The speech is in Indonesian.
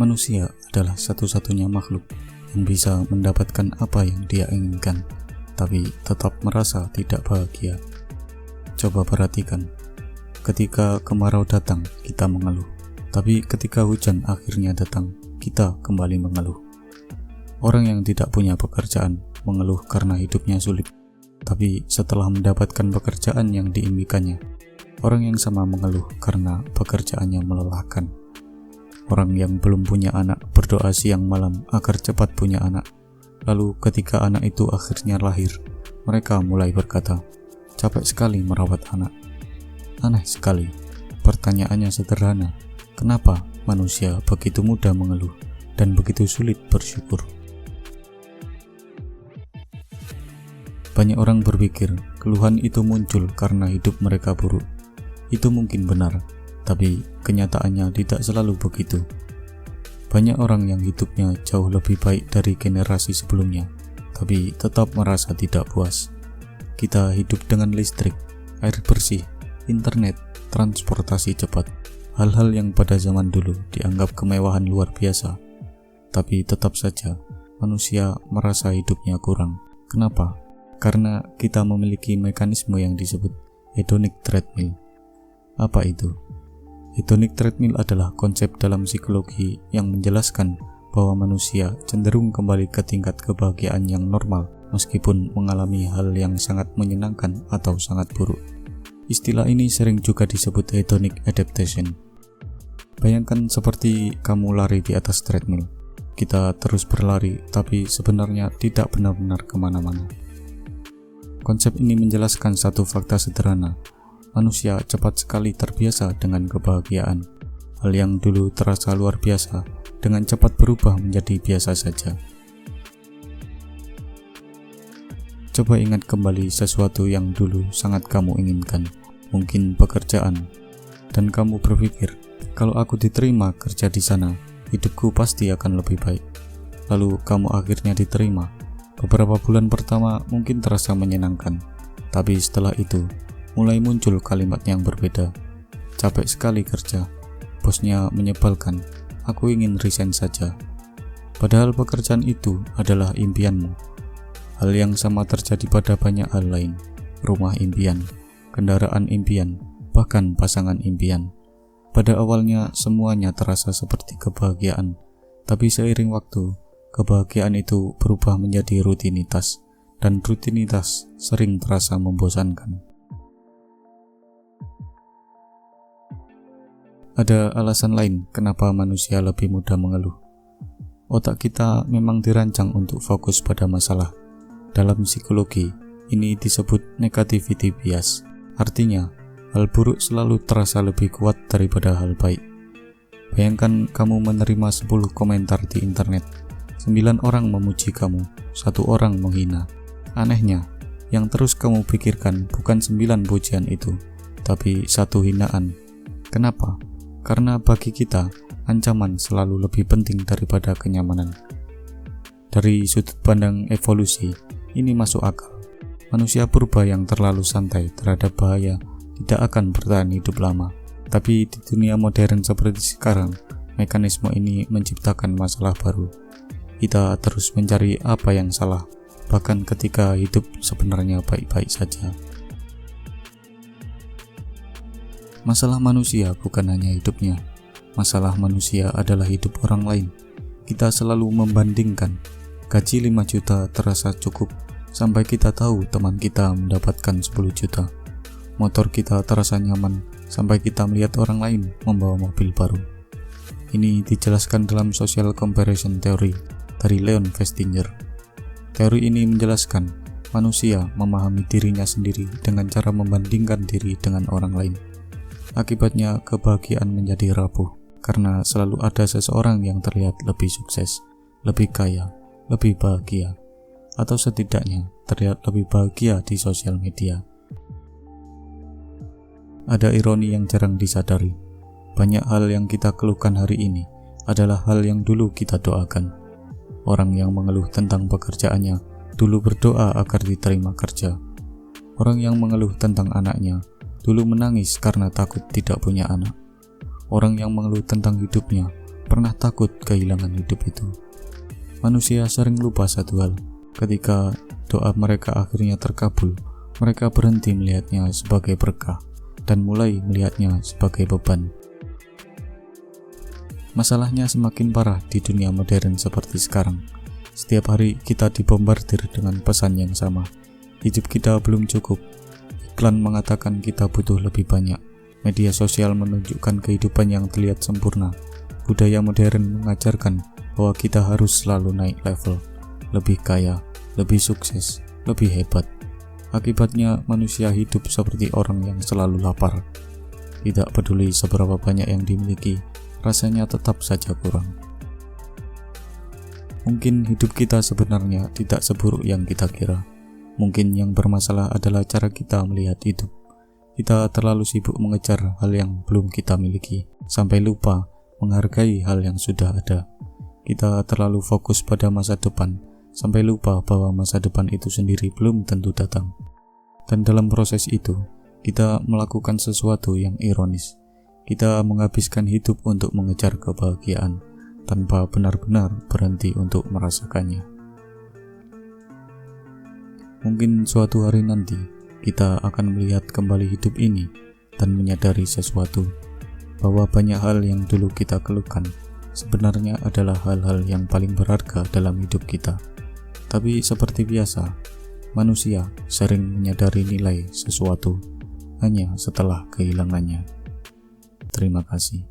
Manusia adalah satu-satunya makhluk yang bisa mendapatkan apa yang dia inginkan, tapi tetap merasa tidak bahagia. Coba perhatikan, ketika kemarau datang, kita mengeluh. Tapi ketika hujan akhirnya datang, kita kembali mengeluh. Orang yang tidak punya pekerjaan mengeluh karena hidupnya sulit. Tapi setelah mendapatkan pekerjaan yang diimpikannya, orang yang sama mengeluh karena pekerjaannya melelahkan. Orang yang belum punya anak berdoa siang malam agar cepat punya anak. Lalu ketika anak itu akhirnya lahir, mereka mulai berkata, "Capek sekali merawat anak." Aneh sekali. Pertanyaannya sederhana. Kenapa manusia begitu mudah mengeluh dan begitu sulit bersyukur? Banyak orang berpikir keluhan itu muncul karena hidup mereka buruk. Itu mungkin benar, tapi kenyataannya tidak selalu begitu. Banyak orang yang hidupnya jauh lebih baik dari generasi sebelumnya, tapi tetap merasa tidak puas. Kita hidup dengan listrik, air bersih, internet, transportasi cepat, hal-hal yang pada zaman dulu dianggap kemewahan luar biasa. Tapi tetap saja, manusia merasa hidupnya kurang. Kenapa? Karena kita memiliki mekanisme yang disebut hedonic treadmill. Apa itu? Hedonic treadmill adalah konsep dalam psikologi yang menjelaskan bahwa manusia cenderung kembali ke tingkat kebahagiaan yang normal meskipun mengalami hal yang sangat menyenangkan atau sangat buruk. Istilah ini sering juga disebut hedonic adaptation. Bayangkan seperti kamu lari di atas treadmill. Kita terus berlari, tapi sebenarnya tidak benar-benar kemana-mana. Konsep ini menjelaskan satu fakta sederhana. Manusia cepat sekali terbiasa dengan kebahagiaan. Hal yang dulu terasa luar biasa, dengan cepat berubah menjadi biasa saja. Coba ingat kembali sesuatu yang dulu sangat kamu inginkan, mungkin pekerjaan, dan kamu berpikir, kalau aku diterima kerja di sana, hidupku pasti akan lebih baik. Lalu kamu akhirnya diterima. Beberapa bulan pertama mungkin terasa menyenangkan, tapi setelah itu mulai muncul kalimat yang berbeda. Capek sekali kerja, bosnya menyebalkan, aku ingin resign saja. Padahal pekerjaan itu adalah impianmu. Hal yang sama terjadi pada banyak hal lain, rumah impian, kendaraan impian, bahkan pasangan impian. Pada awalnya semuanya terasa seperti kebahagiaan, tapi seiring waktu, kebahagiaan itu berubah menjadi rutinitas, dan rutinitas sering terasa membosankan. Ada alasan lain kenapa manusia lebih mudah mengeluh. Otak kita memang dirancang untuk fokus pada masalah. Dalam psikologi, ini disebut negativity bias. Artinya, hal buruk selalu terasa lebih kuat daripada hal baik. Bayangkan kamu menerima 10 komentar di internet. 9 orang memuji kamu, 1 orang menghina. Anehnya, yang terus kamu pikirkan bukan 9 pujian itu, tapi 1 hinaan. Kenapa? Karena bagi kita, ancaman selalu lebih penting daripada kenyamanan. Dari sudut pandang evolusi, ini masuk akal. Manusia purba yang terlalu santai terhadap bahaya tidak akan bertahan hidup lama. Tapi di dunia modern seperti sekarang, mekanisme ini menciptakan masalah baru. Kita terus mencari apa yang salah, bahkan ketika hidup sebenarnya baik-baik saja. Masalah manusia bukan hanya hidupnya. Masalah manusia adalah hidup orang lain. Kita selalu membandingkan. Gaji 5 juta terasa cukup, sampai kita tahu teman kita mendapatkan 10 juta. Motor kita terasa nyaman, sampai kita melihat orang lain membawa mobil baru. Ini dijelaskan dalam social comparison theory dari Leon Festinger. Teori ini menjelaskan manusia memahami dirinya sendiri dengan cara membandingkan diri dengan orang lain. Akibatnya kebahagiaan menjadi rapuh karena selalu ada seseorang yang terlihat lebih sukses, lebih kaya, lebih bahagia, atau setidaknya terlihat lebih bahagia di sosial media. Ada ironi yang jarang disadari. Banyak hal yang kita keluhkan hari ini adalah hal yang dulu kita doakan. Orang yang mengeluh tentang pekerjaannya dulu berdoa agar diterima kerja. Orang yang mengeluh tentang anaknya dulu menangis karena takut tidak punya anak. Orang yang mengeluh tentang hidupnya pernah takut kehilangan hidup itu. Manusia sering lupa satu hal, ketika doa mereka akhirnya terkabul, mereka berhenti melihatnya sebagai berkah dan mulai melihatnya sebagai beban. Masalahnya semakin parah di dunia modern seperti sekarang. Setiap hari kita dibombardir dengan pesan yang sama. Hidup kita belum cukup. Iklan mengatakan kita butuh lebih banyak. Media sosial menunjukkan kehidupan yang terlihat sempurna. Budaya modern mengajarkan bahwa kita harus selalu naik level, lebih kaya, lebih sukses, lebih hebat. Akibatnya manusia hidup seperti orang yang selalu lapar. Tidak peduli seberapa banyak yang dimiliki, rasanya tetap saja kurang. Mungkin hidup kita sebenarnya tidak seburuk yang kita kira. Mungkin yang bermasalah adalah cara kita melihat hidup. Kita terlalu sibuk mengejar hal yang belum kita miliki, sampai lupa menghargai hal yang sudah ada. Kita terlalu fokus pada masa depan, sampai lupa bahwa masa depan itu sendiri belum tentu datang. Dan dalam proses itu, kita melakukan sesuatu yang ironis. Kita menghabiskan hidup untuk mengejar kebahagiaan tanpa benar-benar berhenti untuk merasakannya. Mungkin suatu hari nanti kita akan melihat kembali hidup ini dan menyadari sesuatu, bahwa banyak hal yang dulu kita keluhkan sebenarnya adalah hal-hal yang paling berharga dalam hidup kita. Tapi seperti biasa, manusia sering menyadari nilai sesuatu hanya setelah kehilangannya. Terima kasih.